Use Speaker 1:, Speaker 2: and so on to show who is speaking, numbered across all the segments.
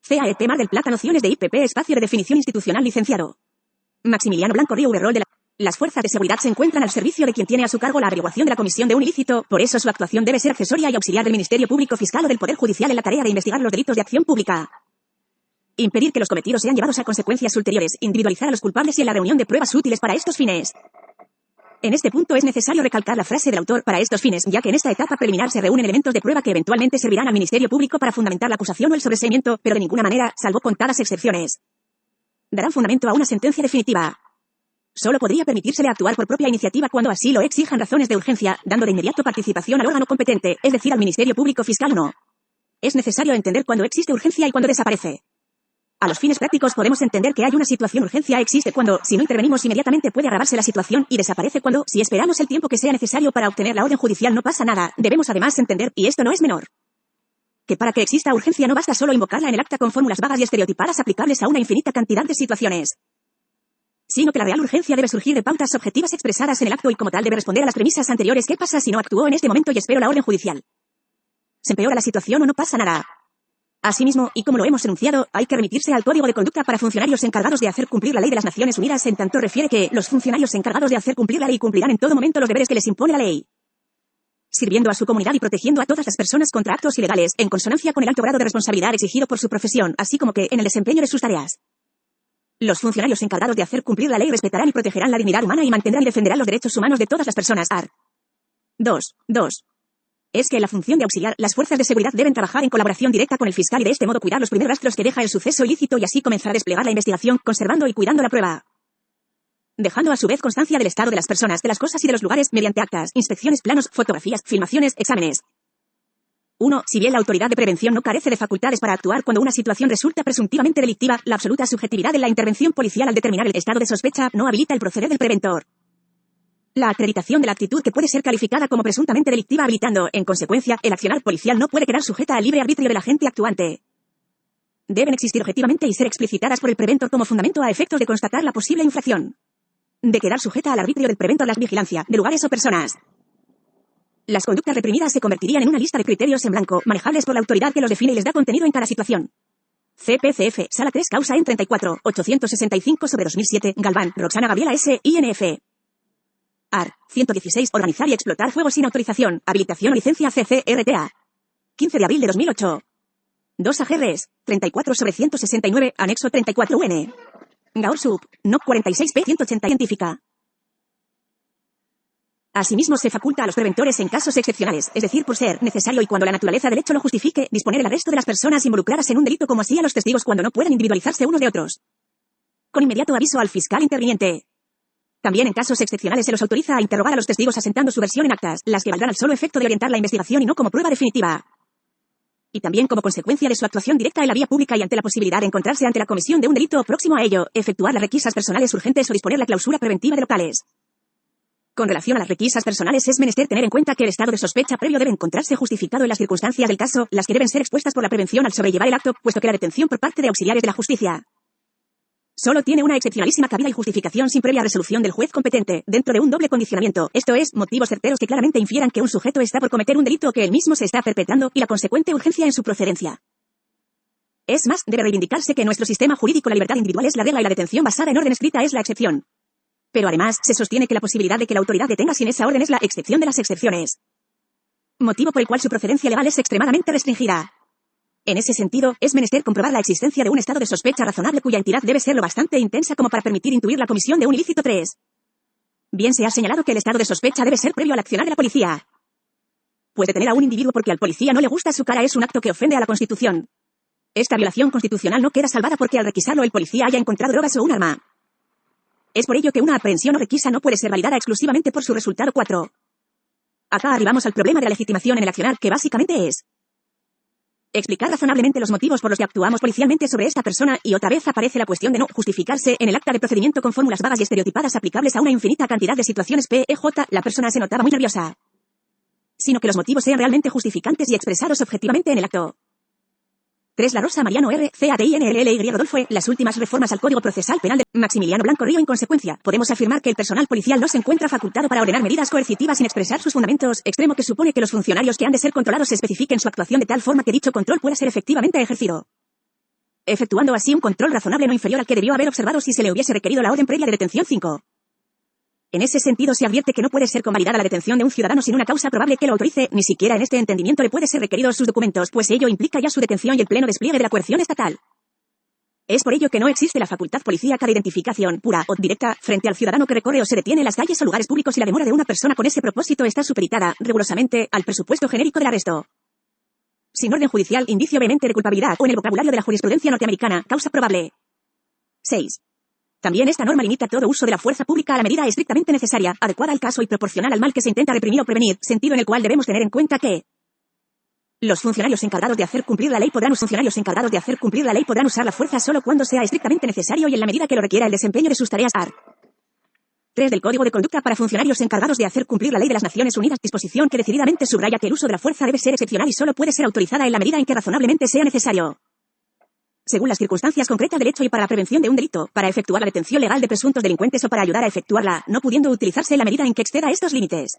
Speaker 1: CAEP Mar del Plata. Nociones de IPP. Espacio de definición institucional. Licenciado Maximiliano Blanco Río. Rol de las fuerzas de seguridad se encuentran al servicio de quien tiene a su cargo la averiguación de la comisión de un ilícito, por eso su actuación debe ser accesoria y auxiliar del Ministerio Público Fiscal o del Poder Judicial en la tarea de investigar los delitos de acción pública. Impedir que los cometidos sean llevados a consecuencias ulteriores, individualizar a los culpables y en la reunión de pruebas útiles para estos fines. En este punto es necesario recalcar la frase del autor para estos fines, ya que en esta etapa preliminar se reúnen elementos de prueba que eventualmente servirán al Ministerio Público para fundamentar la acusación o el sobreseimiento, pero de ninguna manera, salvo contadas excepciones, darán fundamento a una sentencia definitiva. Solo podría permitírsele actuar por propia iniciativa cuando así lo exijan razones de urgencia, dando de inmediato participación al órgano competente, es decir, al Ministerio Público Fiscal o no. Es necesario entender cuándo existe urgencia y cuándo desaparece. A los fines prácticos podemos entender que hay una situación urgencia existe cuando, si no intervenimos inmediatamente puede agravarse la situación y desaparece cuando, si esperamos el tiempo que sea necesario para obtener la orden judicial no pasa nada. Debemos además entender, y esto no es menor, que para que exista urgencia no basta solo invocarla en el acta con fórmulas vagas y estereotipadas aplicables a una infinita cantidad de situaciones, sino que la real urgencia debe surgir de pautas objetivas expresadas en el acto y como tal debe responder a las premisas anteriores. ¿Qué pasa si no actúo en este momento y espero la orden judicial? ¿Se empeora la situación o no pasa nada? Asimismo, y como lo hemos enunciado, hay que remitirse al Código de Conducta para funcionarios encargados de hacer cumplir la ley de las Naciones Unidas, en tanto refiere que los funcionarios encargados de hacer cumplir la ley cumplirán en todo momento los deberes que les impone la ley, sirviendo a su comunidad y protegiendo a todas las personas contra actos ilegales, en consonancia con el alto grado de responsabilidad exigido por su profesión, así como que, en el desempeño de sus tareas, los funcionarios encargados de hacer cumplir la ley respetarán y protegerán la dignidad humana y mantendrán y defenderán los derechos humanos de todas las personas. Art. 2. Es que en la función de auxiliar, las fuerzas de seguridad deben trabajar en colaboración directa con el fiscal y de este modo cuidar los primeros rastros que deja el suceso ilícito y así comenzar a desplegar la investigación, conservando y cuidando la prueba, dejando a su vez constancia del estado de las personas, de las cosas y de los lugares mediante actas, inspecciones, planos, fotografías, filmaciones, exámenes. 1. Si bien la autoridad de prevención no carece de facultades para actuar cuando una situación resulta presuntivamente delictiva, la absoluta subjetividad de la intervención policial al determinar el estado de sospecha no habilita el proceder del preventor. La acreditación de la actitud que puede ser calificada como presuntamente delictiva habilitando, en consecuencia, el accionar policial no puede quedar sujeta al libre arbitrio del agente actuante. Deben existir objetivamente y ser explicitadas por el preventor como fundamento a efectos de constatar la posible infracción, de quedar sujeta al arbitrio del preventor la vigilancia de lugares o personas. Las conductas reprimidas se convertirían en una lista de criterios en blanco, manejables por la autoridad que los define y les da contenido en cada situación. CPCF, Sala 3, Causa en 34, 865/2007, Galván, Roxana Gabriela S. INF. AR. 116. Organizar y explotar fuego sin autorización. Habilitación o licencia CCRTA. 15 de abril de 2008. 2 AGRs. 34/169, anexo 34 UN. Gaur Sub. No 46p 180 científica. Asimismo se faculta a los preventores en casos excepcionales, es decir, por ser necesario y cuando la naturaleza del hecho lo justifique, disponer el arresto de las personas involucradas en un delito como así a los testigos cuando no puedan individualizarse unos de otros, con inmediato aviso al fiscal interviniente. También en casos excepcionales se los autoriza a interrogar a los testigos asentando su versión en actas, las que valdrán al solo efecto de orientar la investigación y no como prueba definitiva. Y también como consecuencia de su actuación directa en la vía pública y ante la posibilidad de encontrarse ante la comisión de un delito próximo a ello, efectuar las requisas personales urgentes o disponer la clausura preventiva de locales. Con relación a las requisas personales es menester tener en cuenta que el estado de sospecha previo debe encontrarse justificado en las circunstancias del caso, las que deben ser expuestas por la prevención al sobrellevar el acto, puesto que la detención por parte de auxiliares de la justicia solo tiene una excepcionalísima cabida y justificación sin previa resolución del juez competente, dentro de un doble condicionamiento, esto es, motivos certeros que claramente infieran que un sujeto está por cometer un delito o que él mismo se está perpetrando, y la consecuente urgencia en su procedencia. Es más, debe reivindicarse que en nuestro sistema jurídico la libertad individual es la regla y la detención basada en orden escrita es la excepción. Pero además, se sostiene que la posibilidad de que la autoridad detenga sin esa orden es la excepción de las excepciones, motivo por el cual su procedencia legal es extremadamente restringida. En ese sentido, es menester comprobar la existencia de un estado de sospecha razonable cuya entidad debe ser lo bastante intensa como para permitir intuir la comisión de un ilícito. 3. Bien se ha señalado que el estado de sospecha debe ser previo al accionar de la policía. Pues detener a un individuo porque al policía no le gusta su cara es un acto que ofende a la Constitución. Esta violación constitucional no queda salvada porque al requisarlo el policía haya encontrado drogas o un arma. Es por ello que una aprehensión o requisa no puede ser validada exclusivamente por su resultado. 4. Acá arribamos al problema de la legitimación en el accionar, que básicamente es explicar razonablemente los motivos por los que actuamos policialmente sobre esta persona, y otra vez aparece la cuestión de no justificarse en el acta de procedimiento con fórmulas vagas y estereotipadas aplicables a una infinita cantidad de situaciones. PEJ, la persona se notaba muy nerviosa, sino que los motivos sean realmente justificantes y expresados objetivamente en el acto. 3. La Rosa Mariano R. CATINLLY Rodolfo E. Las últimas reformas al Código Procesal Penal de Maximiliano Blanco Río. En consecuencia, podemos afirmar que el personal policial no se encuentra facultado para ordenar medidas coercitivas sin expresar sus fundamentos, extremo que supone que los funcionarios que han de ser controlados especifiquen su actuación de tal forma que dicho control pueda ser efectivamente ejercido. efectuando así un control razonable no inferior al que debió haber observado si se le hubiese requerido la orden previa de detención 5. En ese sentido se advierte que no puede ser convalidada la detención de un ciudadano sin una causa probable que lo autorice, ni siquiera en este entendimiento le puede ser requeridos sus documentos, pues ello implica ya su detención y el pleno despliegue de la coerción estatal. Es por ello que no existe la facultad policíaca de identificación pura o directa frente al ciudadano que recorre o se detiene en las calles o lugares públicos y la demora de una persona con ese propósito está supeditada, rigurosamente, al presupuesto genérico del arresto. Sin orden judicial, indicio vehemente de culpabilidad o en el vocabulario de la jurisprudencia norteamericana, causa probable. 6. También esta norma limita todo uso de la fuerza pública a la medida estrictamente necesaria, adecuada al caso y proporcional al mal que se intenta reprimir o prevenir, sentido en el cual debemos tener en cuenta que los funcionarios encargados de hacer cumplir la ley podrán usar la fuerza solo cuando sea estrictamente necesario y en la medida que lo requiera el desempeño de sus tareas. Art. 3 del Código de Conducta para funcionarios encargados de hacer cumplir la ley de las Naciones Unidas, disposición que decididamente subraya que el uso de la fuerza debe ser excepcional y solo puede ser autorizada en la medida en que razonablemente sea necesario, según las circunstancias concretas del hecho y para la prevención de un delito, para efectuar la detención legal de presuntos delincuentes o para ayudar a efectuarla, no pudiendo utilizarse en la medida en que exceda estos límites.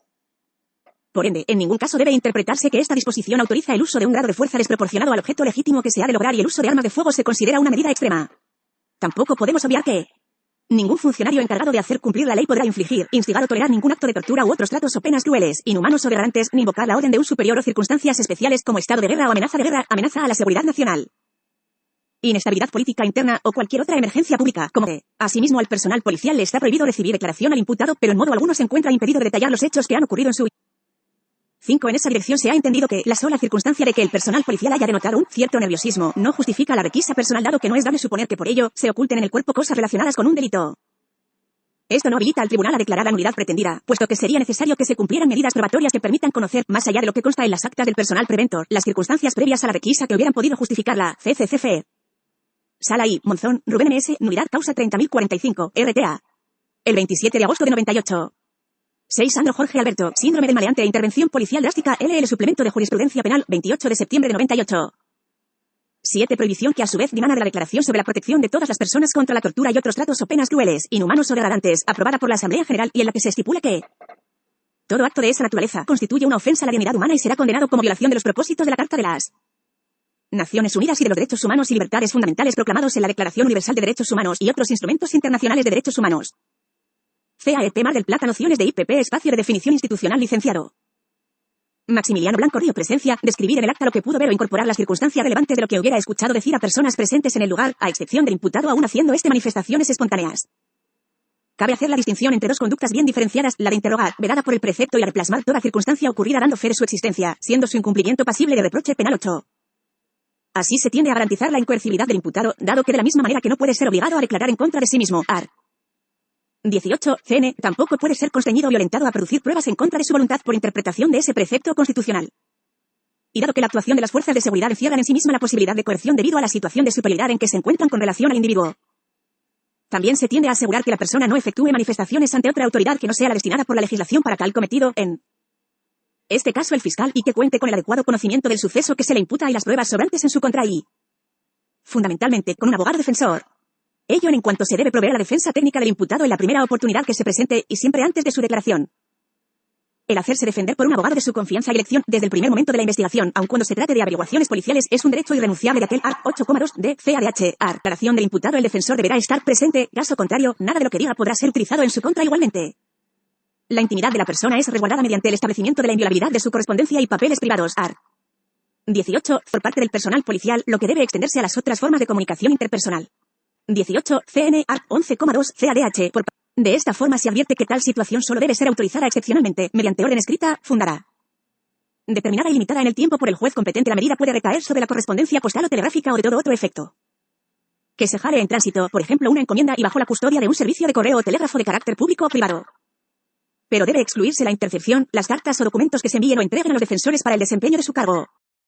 Speaker 1: Por ende, en ningún caso debe interpretarse que esta disposición autoriza el uso de un grado de fuerza desproporcionado al objeto legítimo que se ha de lograr y el uso de armas de fuego se considera una medida extrema. Tampoco podemos obviar que ningún funcionario encargado de hacer cumplir la ley podrá infligir, instigar o tolerar ningún acto de tortura u otros tratos o penas crueles, inhumanos o degradantes, ni invocar la orden de un superior o circunstancias especiales como estado de guerra o amenaza de guerra, amenaza a la seguridad nacional, inestabilidad política interna o cualquier otra emergencia pública, como que, asimismo, al personal policial le está prohibido recibir declaración al imputado, pero en modo alguno se encuentra impedido de detallar los hechos que han ocurrido en su 5. En esa dirección se ha entendido que la sola circunstancia de que el personal policial haya de notar un cierto nerviosismo no justifica la requisa personal, dado que no es dable suponer que por ello se oculten en el cuerpo cosas relacionadas con un delito. Esto no habilita al tribunal a declarar la nulidad pretendida, puesto que sería necesario que se cumplieran medidas probatorias que permitan conocer, más allá de lo que consta en las actas del personal preventor, las circunstancias previas a la requisa que hubieran podido justificarla. CCCF. Sala I. Monzón, Rubén M.S. Nulidad causa 30.045, RTA. El 27 de agosto de 98. 6. Sandro Jorge Alberto, síndrome del maleante e intervención policial drástica, LL suplemento de jurisprudencia penal, 28 de septiembre de 98. 7. Prohibición que a su vez dimana de la Declaración sobre la protección de todas las personas contra la tortura y otros tratos o penas crueles, inhumanos o degradantes, aprobada por la Asamblea General y en la que se estipula que todo acto de esa naturaleza constituye una ofensa a la dignidad humana y será condenado como violación de los propósitos de la Carta de las Naciones Unidas y de los Derechos Humanos y Libertades Fundamentales proclamados en la Declaración Universal de Derechos Humanos y otros instrumentos internacionales de derechos humanos. CAEP Mar del Plata. Nociones de IPP. Espacio de definición institucional. Licenciado Maximiliano Blanco Río. Presencia. Describir en el acta lo que pudo ver o incorporar las circunstancias relevantes de lo que hubiera escuchado decir a personas presentes en el lugar, a excepción del imputado aún haciendo manifestaciones espontáneas. Cabe hacer la distinción entre dos conductas bien diferenciadas, la de interrogar, vedada por el precepto, y la de plasmar toda circunstancia ocurrida dando fe de su existencia, siendo su incumplimiento pasible de reproche penal. 8. Así se tiende a garantizar la incoercibilidad del imputado, dado que de la misma manera que no puede ser obligado a declarar en contra de sí mismo, art. 18. CN. Tampoco puede ser constreñido o violentado a producir pruebas en contra de su voluntad por interpretación de ese precepto constitucional. Y dado que la actuación de las fuerzas de seguridad encierran en sí misma la posibilidad de coerción debido a la situación de superioridad en que se encuentran con relación al individuo, también se tiende a asegurar que la persona no efectúe manifestaciones ante otra autoridad que no sea la destinada por la legislación para tal cometido, en este caso el fiscal, y que cuente con el adecuado conocimiento del suceso que se le imputa y las pruebas sobrantes en su contra y, fundamentalmente, con un abogado defensor. Ello en cuanto se debe proveer la defensa técnica del imputado en la primera oportunidad que se presente y siempre antes de su declaración. El hacerse defender por un abogado de su confianza y elección desde el primer momento de la investigación, aun cuando se trate de averiguaciones policiales, es un derecho irrenunciable de aquel art. 8,2 de CADH. Art. Declaración del imputado. El defensor deberá estar presente, caso contrario, nada de lo que diga podrá ser utilizado en su contra igualmente. La intimidad de la persona es resguardada mediante el establecimiento de la inviolabilidad de su correspondencia y papeles privados. Art. 18. Por parte del personal policial, lo que debe extenderse a las otras formas de comunicación interpersonal. 18. CN. Art. 11,2 CADH. De esta forma se advierte que tal situación solo debe ser autorizada excepcionalmente, mediante orden escrita, fundada, determinada y limitada en el tiempo por el juez competente. La medida puede recaer sobre la correspondencia postal o telegráfica o de todo otro efecto que se jale en tránsito, por ejemplo una encomienda y bajo la custodia de un servicio de correo o telégrafo de carácter público o privado. Pero debe excluirse la intercepción, las cartas o documentos que se envíen o entreguen a los defensores para el desempeño de su cargo.